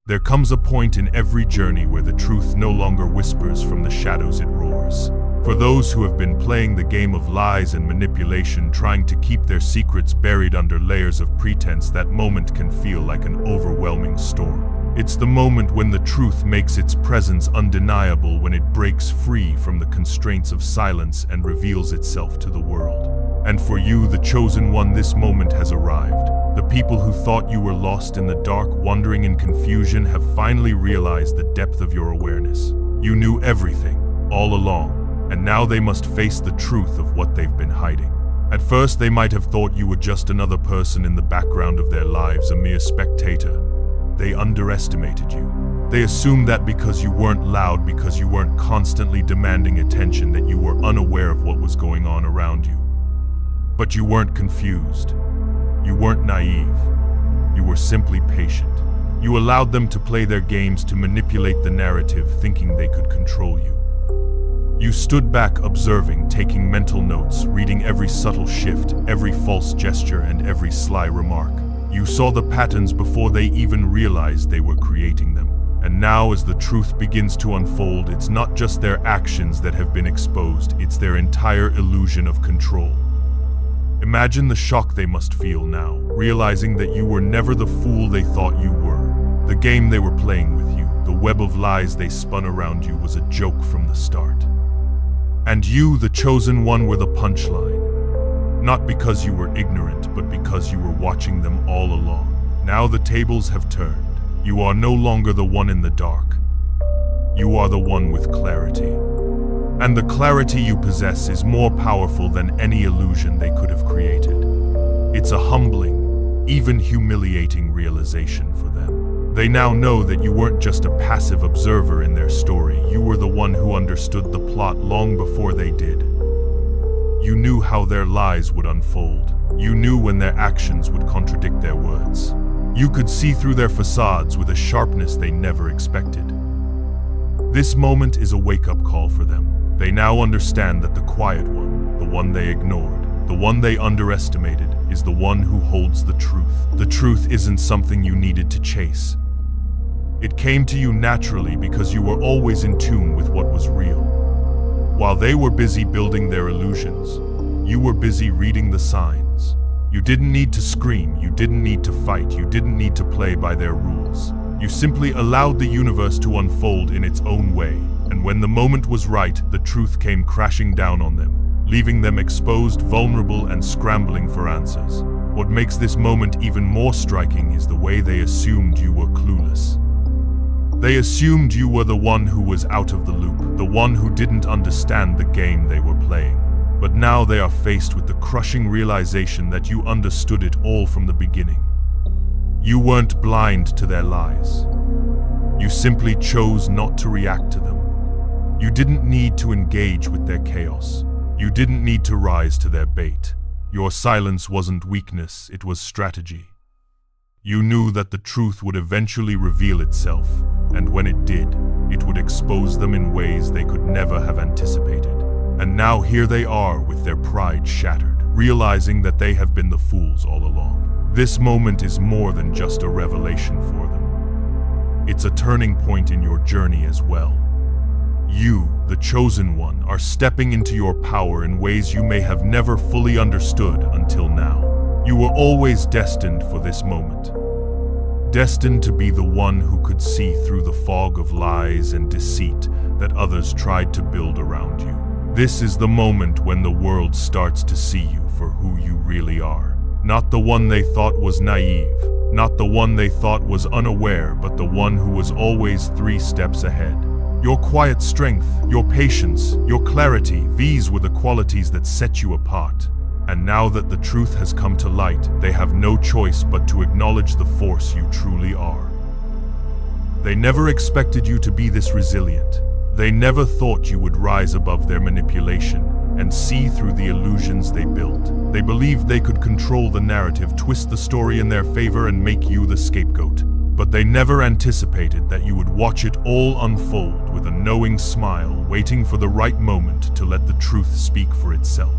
There comes a point in every journey where the truth no longer whispers from the shadows, it roars. For those who have been playing the game of lies and manipulation, trying to keep their secrets buried under layers of pretense, that moment can feel like an overwhelming storm. It's the moment when the truth makes its presence undeniable, when it breaks free from the constraints of silence and reveals itself to the world. And for you, the chosen one, this moment has arrived. The people who thought you were lost in the dark, wandering in confusion, have finally realized the depth of your awareness. You knew everything, all along, and now they must face the truth of what they've been hiding. At first, they might have thought you were just another person in the background of their lives, a mere spectator. They underestimated you. They assumed that because you weren't loud, because you weren't constantly demanding attention, that you were unaware of what was going on around you. But you weren't confused. You weren't naive. You were simply patient. You allowed them to play their games, to manipulate the narrative, thinking they could control you. You stood back, observing, taking mental notes, reading every subtle shift, every false gesture, and every sly remark. You saw the patterns before they even realized they were creating them. And now, as the truth begins to unfold, it's not just their actions that have been exposed, it's their entire illusion of control. Imagine the shock they must feel now, realizing that you were never the fool they thought you were. The game they were playing with you, the web of lies they spun around you, was a joke from the start. And you, the chosen one, were the punchline. Not because you were ignorant, but because you were watching them all along. Now the tables have turned. You are no longer the one in the dark. You are the one with clarity. And the clarity you possess is more powerful than any illusion they could have created. It's a humbling, even humiliating realization for them. They now know that you weren't just a passive observer in their story. You were the one who understood the plot long before they did. You knew how their lies would unfold. You knew when their actions would contradict their words. You could see through their facades with a sharpness they never expected. This moment is a wake-up call for them. They now understand that the quiet one, the one they ignored, the one they underestimated, is the one who holds the truth. The truth isn't something you needed to chase. It came to you naturally because you were always in tune with what was real. While they were busy building their illusions, you were busy reading the signs. You didn't need to scream, you didn't need to fight, you didn't need to play by their rules. You simply allowed the universe to unfold in its own way, and when the moment was right, the truth came crashing down on them, leaving them exposed, vulnerable, and scrambling for answers. What makes this moment even more striking is the way they assumed you were clueless. They assumed you were the one who was out of the loop, the one who didn't understand the game they were playing. But now they are faced with the crushing realization that you understood it all from the beginning. You weren't blind to their lies. You simply chose not to react to them. You didn't need to engage with their chaos. You didn't need to rise to their bait. Your silence wasn't weakness, it was strategy. You knew that the truth would eventually reveal itself, and when it did, it would expose them in ways they could never have anticipated. And now here they are with their pride shattered, realizing that they have been the fools all along. This moment is more than just a revelation for them. It's a turning point in your journey as well. You, the chosen one, are stepping into your power in ways you may have never fully understood until now. You were always destined for this moment. Destined to be the one who could see through the fog of lies and deceit that others tried to build around you. This is the moment when the world starts to see you for who you really are. Not the one they thought was naive, not the one they thought was unaware, but the one who was always 3 steps ahead. Your quiet strength, your patience, your clarity, these were the qualities that set you apart. And now that the truth has come to light, they have no choice but to acknowledge the force you truly are. They never expected you to be this resilient. They never thought you would rise above their manipulation and see through the illusions they built. They believed they could control the narrative, twist the story in their favor, and make you the scapegoat. But they never anticipated that you would watch it all unfold with a knowing smile, waiting for the right moment to let the truth speak for itself.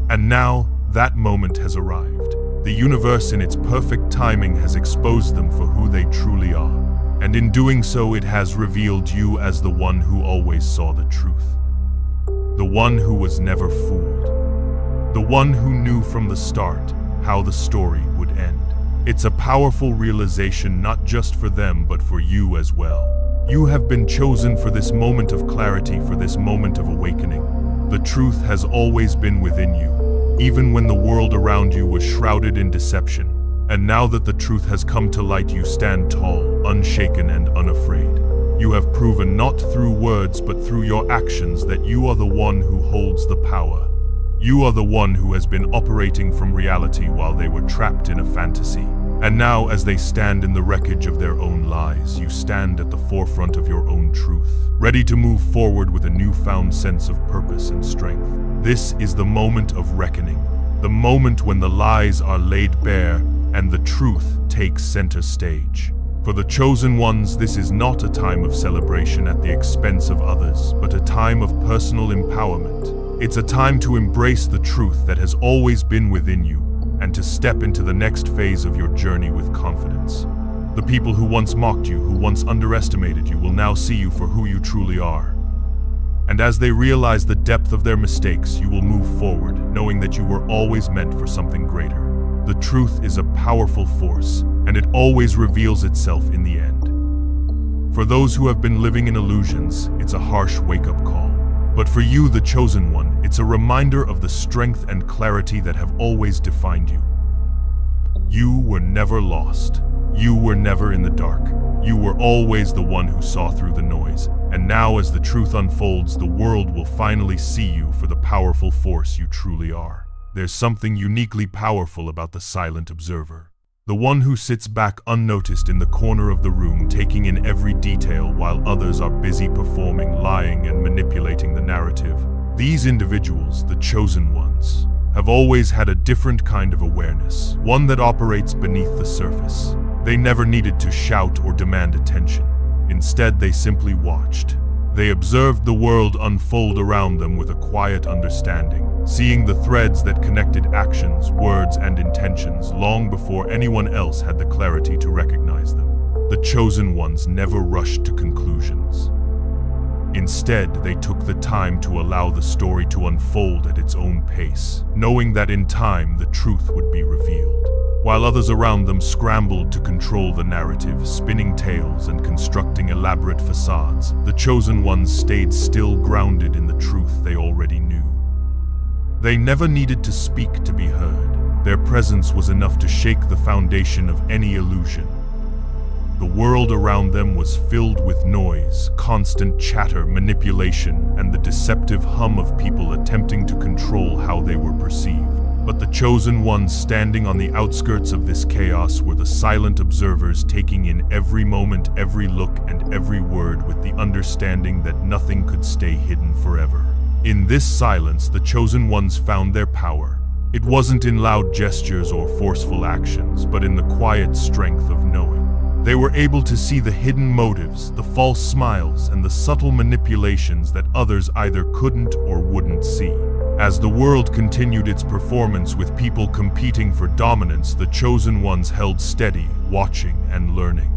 And now, that moment has arrived. The universe in its perfect timing has exposed them for who they truly are. and in doing so it has revealed you as the one who always saw the truth. The one who was never fooled. The one who knew from the start how the story would end. It's a powerful realization not just for them but for you as well. You have been chosen for this moment of clarity, for this moment of awakening. The truth has always been within you, even when the world around you was shrouded in deception. And now that the truth has come to light, you stand tall, unshaken and unafraid. You have proven not through words but through your actions that you are the one who holds the power. You are the one who has been operating from reality while they were trapped in a fantasy. And now, as they stand in the wreckage of their own lies, you stand at the forefront of your own truth, ready to move forward with a newfound sense of purpose and strength. This is the moment of reckoning, the moment when the lies are laid bare and the truth takes center stage. For the chosen ones, this is not a time of celebration at the expense of others, but a time of personal empowerment. It's a time to embrace the truth that has always been within you, and to step into the next phase of your journey with confidence. The people who once mocked you, who once underestimated you, will now see you for who you truly are. And as they realize the depth of their mistakes, you will move forward, knowing that you were always meant for something greater. The truth is a powerful force, and it always reveals itself in the end. For those who have been living in illusions, it's a harsh wake-up call. But for you, the chosen one, it's a reminder of the strength and clarity that have always defined you. You were never lost. You were never in the dark. You were always the one who saw through the noise. And now, as the truth unfolds, the world will finally see you for the powerful force you truly are. There's something uniquely powerful about the silent observer. The one who sits back unnoticed in the corner of the room, taking in every detail while others are busy performing, lying, and manipulating the narrative. These individuals, the chosen ones, have always had a different kind of awareness, one that operates beneath the surface. They never needed to shout or demand attention. Instead, they simply watched. They observed the world unfold around them with a quiet understanding, seeing the threads that connected actions, words, and intentions long before anyone else had the clarity to recognize them. The chosen ones never rushed to conclusions. Instead, they took the time to allow the story to unfold at its own pace, knowing that in time the truth would be revealed. While others around them scrambled to control the narrative, spinning tales and constructing elaborate facades, the chosen ones stayed still, grounded in the truth they already knew. They never needed to speak to be heard. Their presence was enough to shake the foundation of any illusion. The world around them was filled with noise, constant chatter, manipulation, and the deceptive hum of people attempting to control how they were perceived. But the chosen ones standing on the outskirts of this chaos were the silent observers, taking in every moment, every look, and every word with the understanding that nothing could stay hidden forever. In this silence, the chosen ones found their power. It wasn't in loud gestures or forceful actions, but in the quiet strength of knowing. They were able to see the hidden motives, the false smiles, and the subtle manipulations that others either couldn't or wouldn't see. As the world continued its performance with people competing for dominance, the chosen ones held steady, watching and learning.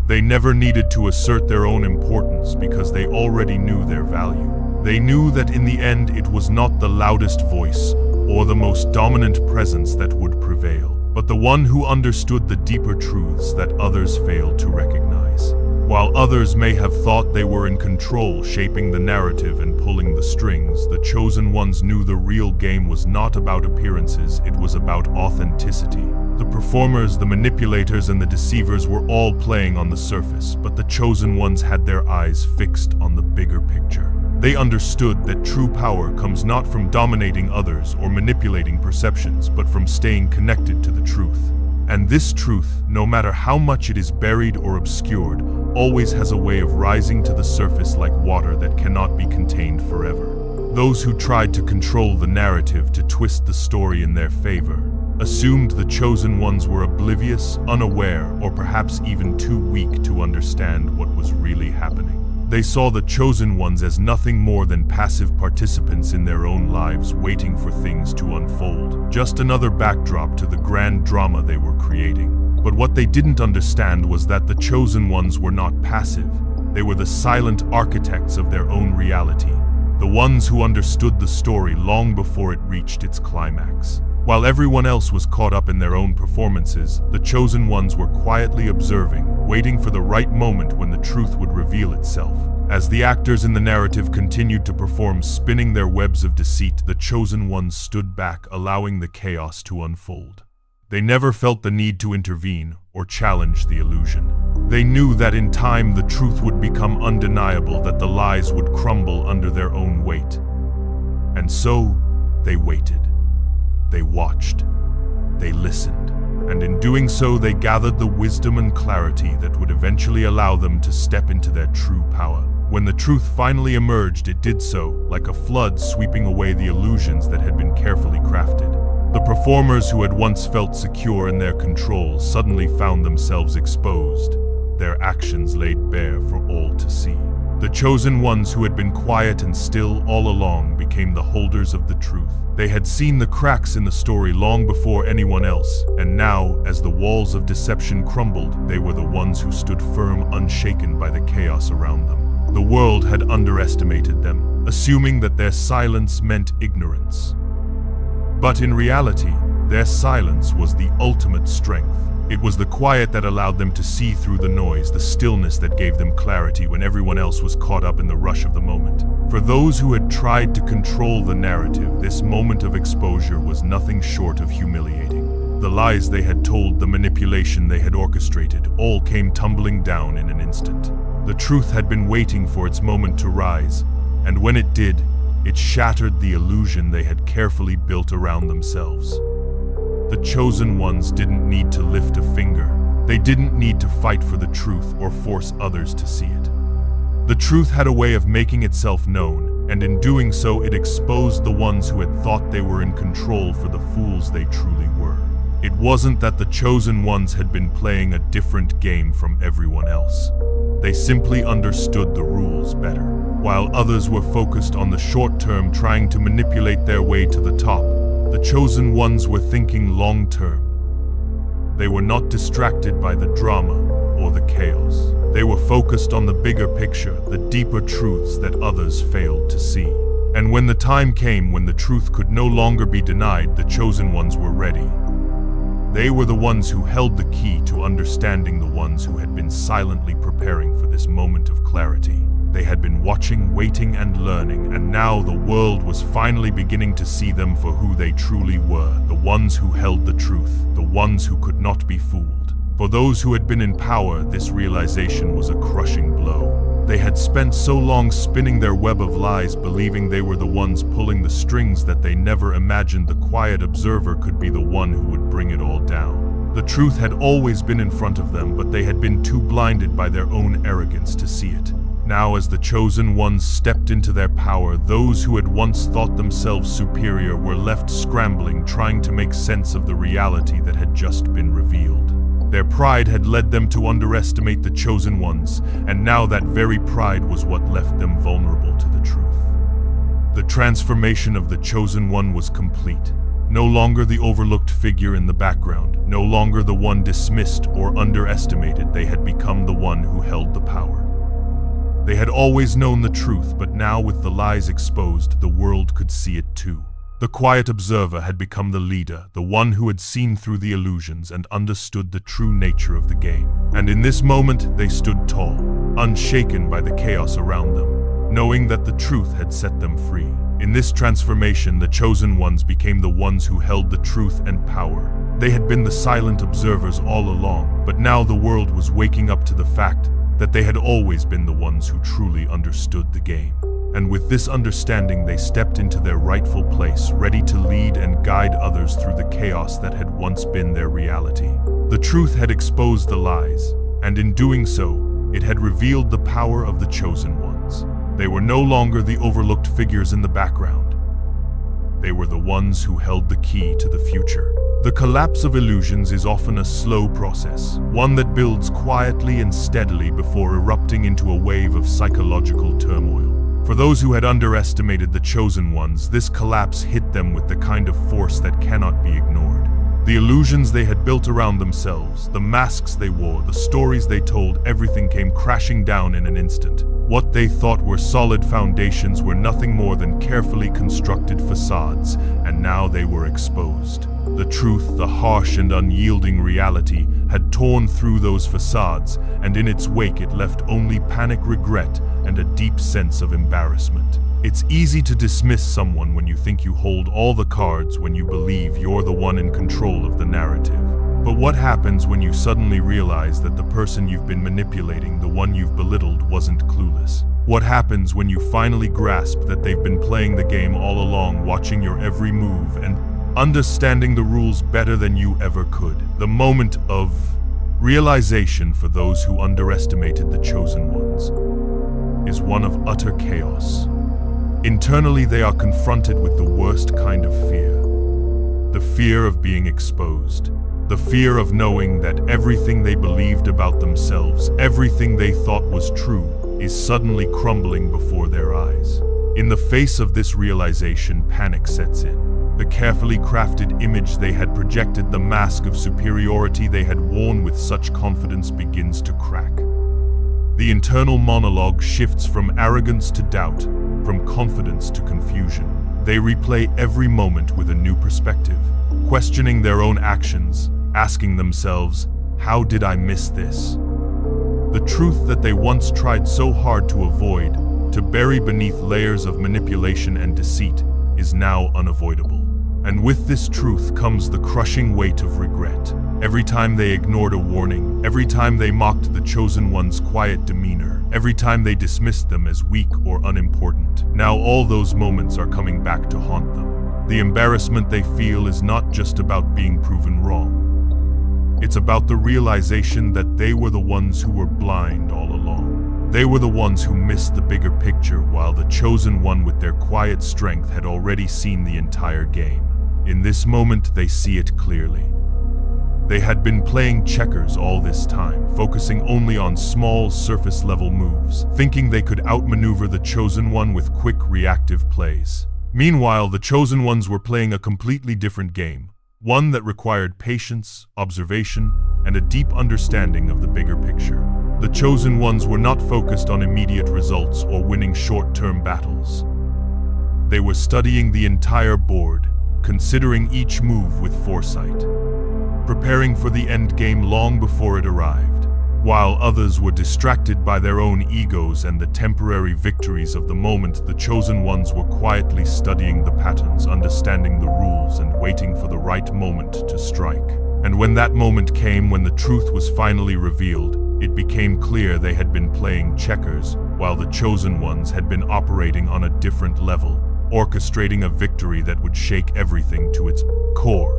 They never needed to assert their own importance because they already knew their value. They knew that in the end it was not the loudest voice or the most dominant presence that would prevail, but the one who understood the deeper truths that others failed to recognize. While others may have thought they were in control, shaping the narrative and pulling the strings, the chosen ones knew the real game was not about appearances, it was about authenticity. The performers, the manipulators, and the deceivers were all playing on the surface, but the chosen ones had their eyes fixed on the bigger picture. They understood that true power comes not from dominating others or manipulating perceptions, but from staying connected to the truth. And this truth, no matter how much it is buried or obscured, always has a way of rising to the surface like water that cannot be contained forever. Those who tried to control the narrative, to twist the story in their favor, assumed the chosen ones were oblivious, unaware, or perhaps even too weak to understand what was really happening. They saw the chosen ones as nothing more than passive participants in their own lives, waiting for things to unfold, just another backdrop to the grand drama they were creating. But what they didn't understand was that the chosen ones were not passive. They were the silent architects of their own reality, the ones who understood the story long before it reached its climax. While everyone else was caught up in their own performances, the chosen ones were quietly observing, waiting for the right moment when the truth would reveal itself. As the actors in the narrative continued to perform, spinning their webs of deceit, the chosen ones stood back, allowing the chaos to unfold. They never felt the need to intervene or challenge the illusion. They knew that in time the truth would become undeniable, that the lies would crumble under their own weight. And so, they waited. They watched. They listened. And in doing so, they gathered the wisdom and clarity that would eventually allow them to step into their true power. When the truth finally emerged, it did so, like a flood sweeping away the illusions that had been carefully crafted. The performers who had once felt secure in their control suddenly found themselves exposed, their actions laid bare for all to see. The chosen ones who had been quiet and still all along became the holders of the truth. They had seen the cracks in the story long before anyone else, and now, as the walls of deception crumbled, they were the ones who stood firm, unshaken by the chaos around them. The world had underestimated them, assuming that their silence meant ignorance. But in reality, their silence was the ultimate strength. It was the quiet that allowed them to see through the noise, the stillness that gave them clarity when everyone else was caught up in the rush of the moment. For those who had tried to control the narrative, this moment of exposure was nothing short of humiliating. The lies they had told, the manipulation they had orchestrated, all came tumbling down in an instant. The truth had been waiting for its moment to rise, and when it did, it shattered the illusion they had carefully built around themselves. The chosen ones didn't need to lift a finger. They didn't need to fight for the truth or force others to see it. The truth had a way of making itself known, and in doing so, it exposed the ones who had thought they were in control for the fools they truly were. It wasn't that the chosen ones had been playing a different game from everyone else. They simply understood the rules better. While others were focused on the short term, trying to manipulate their way to the top, the chosen ones were thinking long term. They were not distracted by the drama or the chaos. They were focused on the bigger picture, the deeper truths that others failed to see. And when the time came when the truth could no longer be denied, the chosen ones were ready. They were the ones who held the key to understanding, the ones who had been silently preparing for this moment of clarity. They had been watching, waiting, and learning, and now the world was finally beginning to see them for who they truly were, the ones who held the truth, the ones who could not be fooled. For those who had been in power, this realization was a crushing blow. They had spent so long spinning their web of lies, believing they were the ones pulling the strings, that they never imagined the quiet observer could be the one who would bring it all down. The truth had always been in front of them, but they had been too blinded by their own arrogance to see it. Now, as the chosen ones stepped into their power, those who had once thought themselves superior were left scrambling, trying to make sense of the reality that had just been revealed. Their pride had led them to underestimate the chosen ones, and now that very pride was what left them vulnerable to the truth. The transformation of the chosen one was complete. No longer the overlooked figure in the background, no longer the one dismissed or underestimated. They had become the one who held the power. They had always known the truth, but now with the lies exposed, the world could see it too. The quiet observer had become the leader, the one who had seen through the illusions and understood the true nature of the game. And in this moment, they stood tall, unshaken by the chaos around them, knowing that the truth had set them free. In this transformation, the chosen ones became the ones who held the truth and power. They had been the silent observers all along, but now the world was waking up to the fact that they had always been the ones who truly understood the game. And with this understanding, they stepped into their rightful place, ready to lead and guide others through the chaos that had once been their reality. The truth had exposed the lies, and in doing so, it had revealed the power of the chosen ones. They were no longer the overlooked figures in the background. They were the ones who held the key to the future. The collapse of illusions is often a slow process, one that builds quietly and steadily before erupting into a wave of psychological turmoil. For those who had underestimated the chosen ones, this collapse hit them with the kind of force that cannot be ignored. The illusions they had built around themselves, the masks they wore, the stories they told, everything came crashing down in an instant. What they thought were solid foundations were nothing more than carefully constructed facades, and now they were exposed. The truth, the harsh and unyielding reality, had torn through those facades, and in its wake it left only panic, regret, and a deep sense of embarrassment. It's easy to dismiss someone when you think you hold all the cards, when you believe you're the one in control of the narrative. But what happens when you suddenly realize that the person you've been manipulating, the one you've belittled, wasn't clueless? What happens when you finally grasp that they've been playing the game all along, watching your every move and understanding the rules better than you ever could? The moment of realization for those who underestimated the chosen ones is one of utter chaos. Internally, they are confronted with the worst kind of fear. The fear of being exposed. The fear of knowing that everything they believed about themselves, everything they thought was true, is suddenly crumbling before their eyes. In the face of this realization, panic sets in. The carefully crafted image they had projected, the mask of superiority they had worn with such confidence, begins to crack. The internal monologue shifts from arrogance to doubt, from confidence to confusion. They replay every moment with a new perspective, questioning their own actions, asking themselves, how did I miss this? The truth that they once tried so hard to avoid, to bury beneath layers of manipulation and deceit, is now unavoidable. And with this truth comes the crushing weight of regret. Every time they ignored a warning, every time they mocked the chosen one's quiet demeanor, every time they dismissed them as weak or unimportant, now all those moments are coming back to haunt them. The embarrassment they feel is not just about being proven wrong. It's about the realization that they were the ones who were blind all along. They were the ones who missed the bigger picture, while the chosen one with their quiet strength had already seen the entire game. In this moment, they see it clearly. They had been playing checkers all this time, focusing only on small surface-level moves, thinking they could outmaneuver the chosen one with quick reactive plays. Meanwhile, the chosen ones were playing a completely different game. One that required patience, observation, and a deep understanding of the bigger picture. The chosen ones were not focused on immediate results or winning short-term battles. They were studying the entire board, considering each move with foresight, preparing for the end game long before it arrived. While others were distracted by their own egos and the temporary victories of the moment, the chosen ones were quietly studying the patterns, understanding the rules, and waiting for the right moment to strike. And when that moment came, when the truth was finally revealed, it became clear they had been playing checkers, while the chosen ones had been operating on a different level, orchestrating a victory that would shake everything to its core.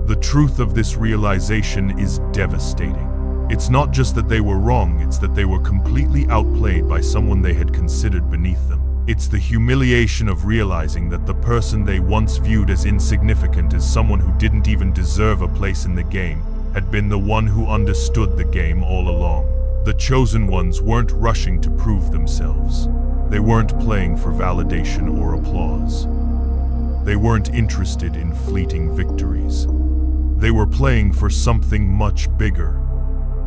The truth of this realization is devastating. It's not just that they were wrong, it's that they were completely outplayed by someone they had considered beneath them. It's the humiliation of realizing that the person they once viewed as insignificant, as someone who didn't even deserve a place in the game, had been the one who understood the game all along. The chosen ones weren't rushing to prove themselves. They weren't playing for validation or applause. They weren't interested in fleeting victories. They were playing for something much bigger.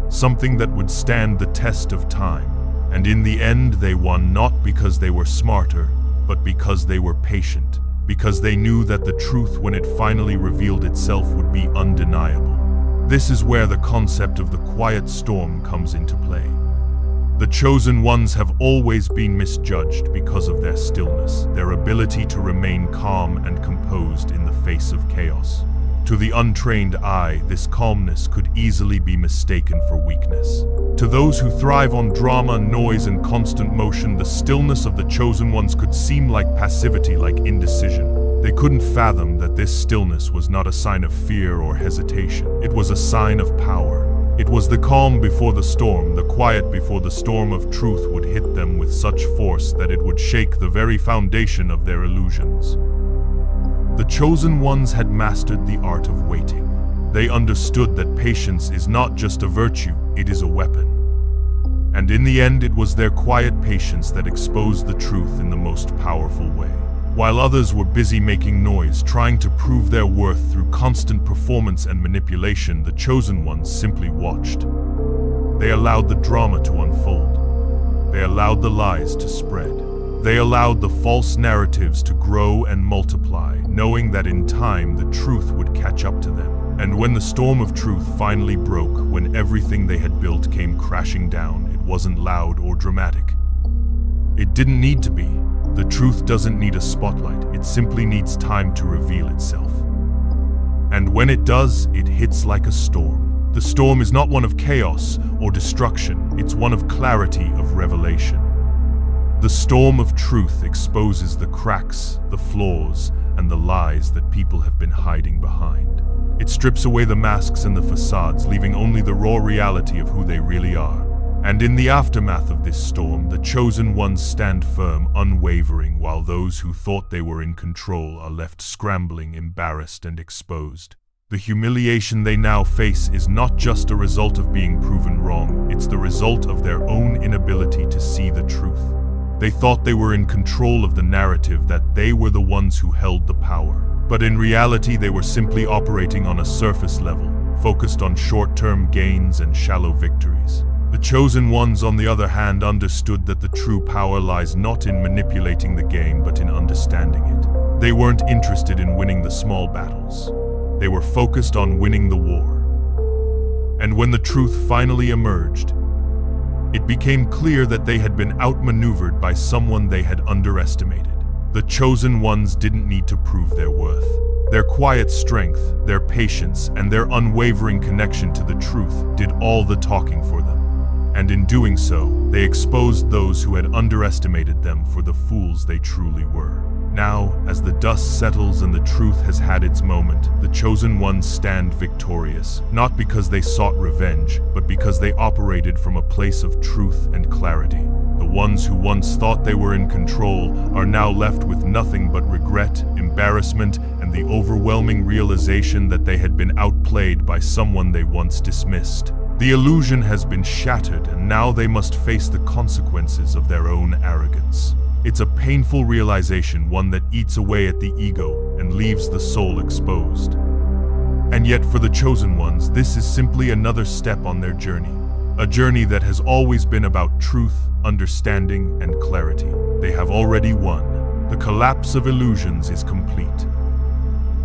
Something that would stand the test of time. And in the end, they won not because they were smarter, but because they were patient. Because they knew that the truth, when it finally revealed itself, would be undeniable. This is where the concept of the quiet storm comes into play. The chosen ones have always been misjudged because of their stillness, their ability to remain calm and composed in the face of chaos. To the untrained eye, this calmness could easily be mistaken for weakness. To those who thrive on drama, noise, and constant motion, the stillness of the chosen ones could seem like passivity, like indecision. They couldn't fathom that this stillness was not a sign of fear or hesitation. It was a sign of power. It was the calm before the storm, the quiet before the storm of truth would hit them with such force that it would shake the very foundation of their illusions. The chosen ones had mastered the art of waiting. They understood that patience is not just a virtue, it is a weapon. And in the end, it was their quiet patience that exposed the truth in the most powerful way. While others were busy making noise, trying to prove their worth through constant performance and manipulation, the chosen ones simply watched. They allowed the drama to unfold. They allowed the lies to spread. They allowed the false narratives to grow and multiply, knowing that in time the truth would catch up to them. And when the storm of truth finally broke, when everything they had built came crashing down, it wasn't loud or dramatic. It didn't need to be. The truth doesn't need a spotlight, it simply needs time to reveal itself. And when it does, it hits like a storm. The storm is not one of chaos or destruction, it's one of clarity, of revelation. The storm of truth exposes the cracks, the flaws, and the lies that people have been hiding behind. It strips away the masks and the facades, leaving only the raw reality of who they really are. And in the aftermath of this storm, the chosen ones stand firm, unwavering, while those who thought they were in control are left scrambling, embarrassed and exposed. The humiliation they now face is not just a result of being proven wrong, it's the result of their own inability to see the truth. They thought they were in control of the narrative, that they were the ones who held the power. But in reality, they were simply operating on a surface level, focused on short-term gains and shallow victories. The chosen ones, on the other hand, understood that the true power lies not in manipulating the game, but in understanding it. They weren't interested in winning the small battles. They were focused on winning the war. And when the truth finally emerged, it became clear that they had been outmaneuvered by someone they had underestimated. The chosen ones didn't need to prove their worth. Their quiet strength, their patience, and their unwavering connection to the truth did all the talking for them. And in doing so, they exposed those who had underestimated them for the fools they truly were. Now, as the dust settles and the truth has had its moment, the chosen ones stand victorious, not because they sought revenge, but because they operated from a place of truth and clarity. The ones who once thought they were in control are now left with nothing but regret, embarrassment, and the overwhelming realization that they had been outplayed by someone they once dismissed. The illusion has been shattered, and now they must face the consequences of their own arrogance. It's a painful realization, one that eats away at the ego and leaves the soul exposed. And yet for the chosen ones, this is simply another step on their journey. A journey that has always been about truth, understanding, and clarity. They have already won. The collapse of illusions is complete.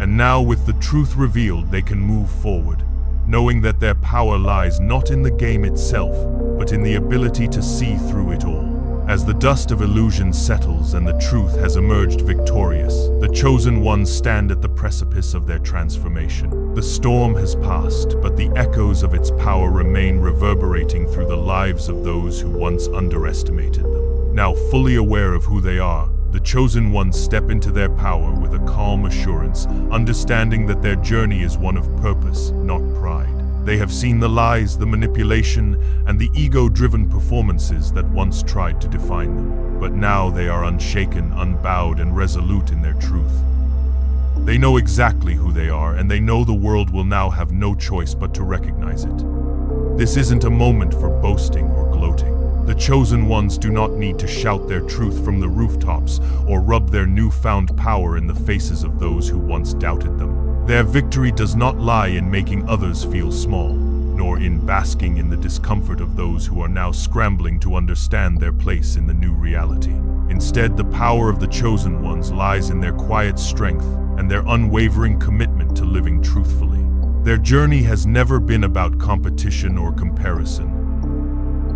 And now, with the truth revealed, they can move forward, knowing that their power lies not in the game itself, but in the ability to see through it all. As the dust of illusion settles and the truth has emerged victorious, the chosen ones stand at the precipice of their transformation. The storm has passed, but the echoes of its power remain, reverberating through the lives of those who once underestimated them. Now fully aware of who they are, the chosen ones step into their power with a calm assurance, understanding that their journey is one of purpose, not pride. They have seen the lies, the manipulation, and the ego-driven performances that once tried to define them. But now they are unshaken, unbowed, and resolute in their truth. They know exactly who they are, and they know the world will now have no choice but to recognize it. This isn't a moment for boasting or gloating. The chosen ones do not need to shout their truth from the rooftops or rub their newfound power in the faces of those who once doubted them. Their victory does not lie in making others feel small, nor in basking in the discomfort of those who are now scrambling to understand their place in the new reality. Instead, the power of the chosen ones lies in their quiet strength and their unwavering commitment to living truthfully. Their journey has never been about competition or comparison.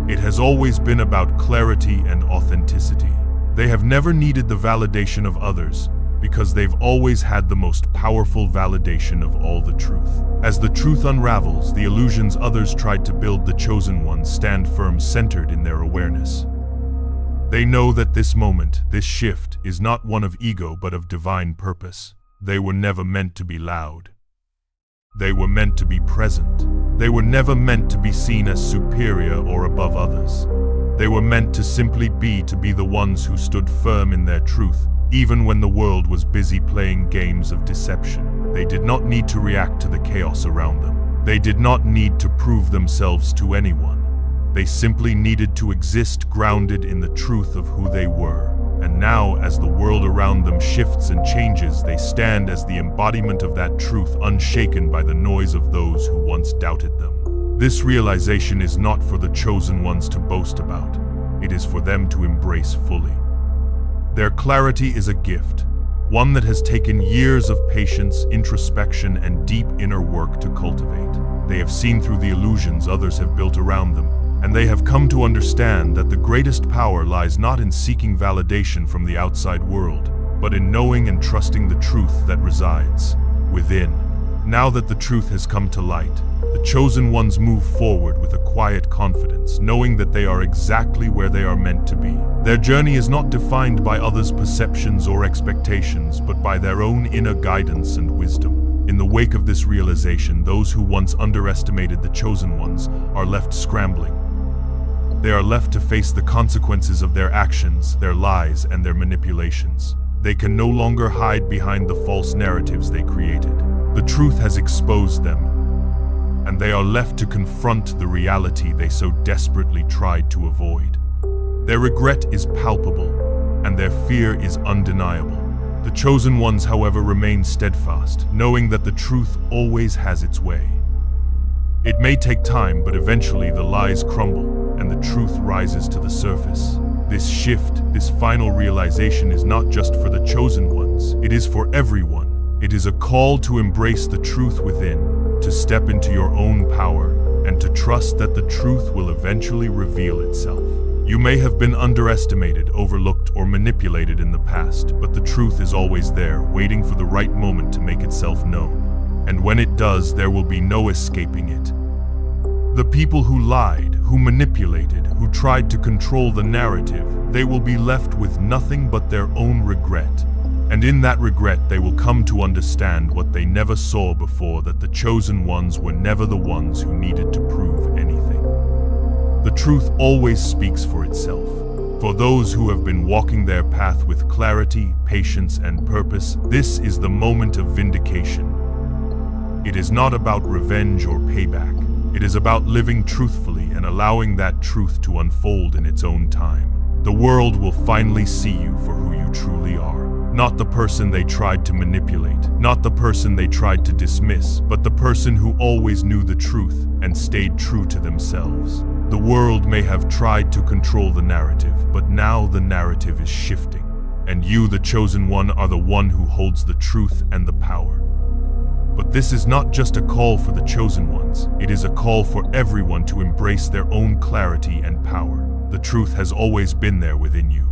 It has always been about clarity and authenticity. They have never needed the validation of others, because they've always had the most powerful validation of all the truth. As the truth unravels, the illusions others tried to build, the chosen ones stand firm, centered in their awareness. They know that this moment, this shift, is not one of ego but of divine purpose. They were never meant to be loud. They were meant to be present. They were never meant to be seen as superior or above others. They were meant to simply be, to be the ones who stood firm in their truth, even when the world was busy playing games of deception. They did not need to react to the chaos around them. They did not need to prove themselves to anyone. They simply needed to exist, grounded in the truth of who they were. And now, as the world around them shifts and changes, they stand as the embodiment of that truth, unshaken by the noise of those who once doubted them. This realization is not for the chosen ones to boast about. It is for them to embrace fully. Their clarity is a gift, one that has taken years of patience, introspection, and deep inner work to cultivate. They have seen through the illusions others have built around them, and they have come to understand that the greatest power lies not in seeking validation from the outside world, but in knowing and trusting the truth that resides within. Now that the truth has come to light, the chosen ones move forward with a quiet confidence, knowing that they are exactly where they are meant to be. Their journey is not defined by others' perceptions or expectations, but by their own inner guidance and wisdom. In the wake of this realization, those who once underestimated the chosen ones are left scrambling. They are left to face the consequences of their actions, their lies, and their manipulations. They can no longer hide behind the false narratives they created. The truth has exposed them, and they are left to confront the reality they so desperately tried to avoid. Their regret is palpable, and their fear is undeniable. The chosen ones, however, remain steadfast, knowing that the truth always has its way. It may take time, but eventually the lies crumble, and the truth rises to the surface. This shift, this final realization is not just for the chosen ones, it is for everyone. It is a call to embrace the truth within, to step into your own power, and to trust that the truth will eventually reveal itself. You may have been underestimated, overlooked, or manipulated in the past, but the truth is always there, waiting for the right moment to make itself known. And when it does, there will be no escaping it. The people who lied, who manipulated, who tried to control the narrative, they will be left with nothing but their own regret. And in that regret, they will come to understand what they never saw before, that the chosen ones were never the ones who needed to prove anything. The truth always speaks for itself. For those who have been walking their path with clarity, patience, and purpose, this is the moment of vindication. It is not about revenge or payback. It is about living truthfully and allowing that truth to unfold in its own time. The world will finally see you for who you truly are. Not the person they tried to manipulate, not the person they tried to dismiss, but the person who always knew the truth and stayed true to themselves. The world may have tried to control the narrative, but now the narrative is shifting. And you, the chosen one, are the one who holds the truth and the power. But this is not just a call for the chosen ones. It is a call for everyone to embrace their own clarity and power. The truth has always been there within you.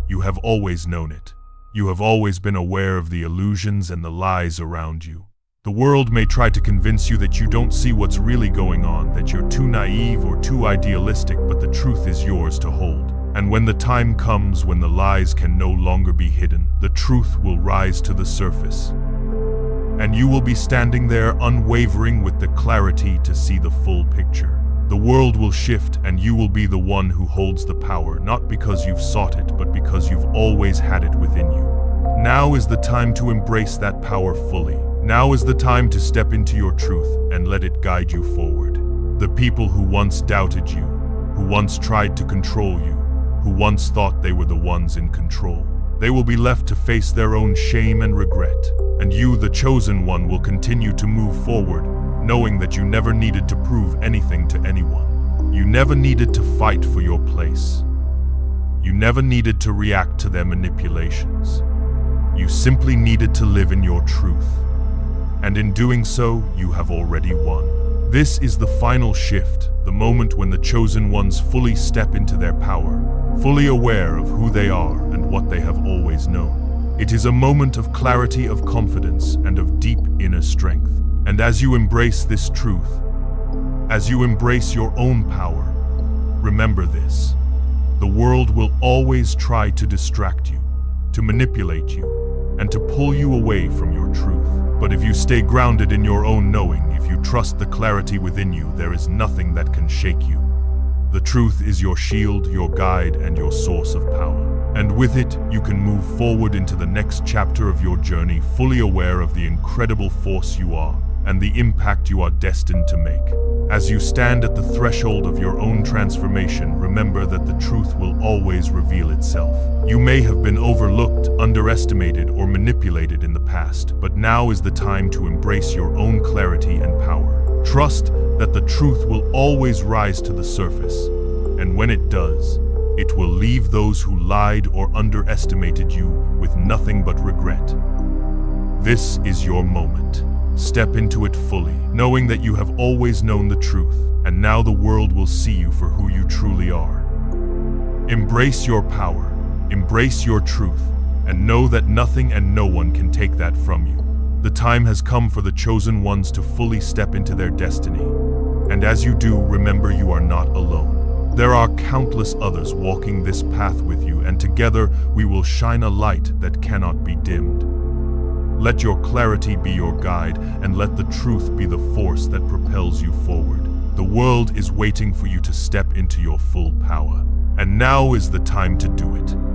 You have always known it. You have always been aware of the illusions and the lies around you. The world may try to convince you that you don't see what's really going on, that you're too naive or too idealistic, but the truth is yours to hold. And when the time comes when the lies can no longer be hidden, the truth will rise to the surface. And you will be standing there unwavering with the clarity to see the full picture. The world will shift and you will be the one who holds the power, not because you've sought it, but because you've always had it within you. Now is the time to embrace that power fully. Now is the time to step into your truth and let it guide you forward. The people who once doubted you, who once tried to control you, who once thought they were the ones in control, they will be left to face their own shame and regret. And you, the chosen one, will continue to move forward, knowing that you never needed to prove anything to anyone. You never needed to fight for your place. You never needed to react to their manipulations. You simply needed to live in your truth. And in doing so, you have already won. This is the final shift, the moment when the chosen ones fully step into their power, fully aware of who they are and what they have always known. It is a moment of clarity, of confidence, and of deep inner strength. And as you embrace this truth, as you embrace your own power, remember this: the world will always try to distract you, to manipulate you, and to pull you away from your truth. But if you stay grounded in your own knowing, if you trust the clarity within you, there is nothing that can shake you. The truth is your shield, your guide, and your source of power. And with it, you can move forward into the next chapter of your journey, fully aware of the incredible force you are, and the impact you are destined to make. As you stand at the threshold of your own transformation, remember that the truth will always reveal itself. You may have been overlooked, underestimated, or manipulated in the past, but now is the time to embrace your own clarity and power. Trust that the truth will always rise to the surface, and when it does, it will leave those who lied or underestimated you with nothing but regret. This is your moment. Step into it fully, knowing that you have always known the truth, and now the world will see you for who you truly are. Embrace your power, embrace your truth, and know that nothing and no one can take that from you. The time has come for the chosen ones to fully step into their destiny. And as you do, remember you are not alone. There are countless others walking this path with you, and together we will shine a light that cannot be dimmed. Let your clarity be your guide, and let the truth be the force that propels you forward. The world is waiting for you to step into your full power. And now is the time to do it.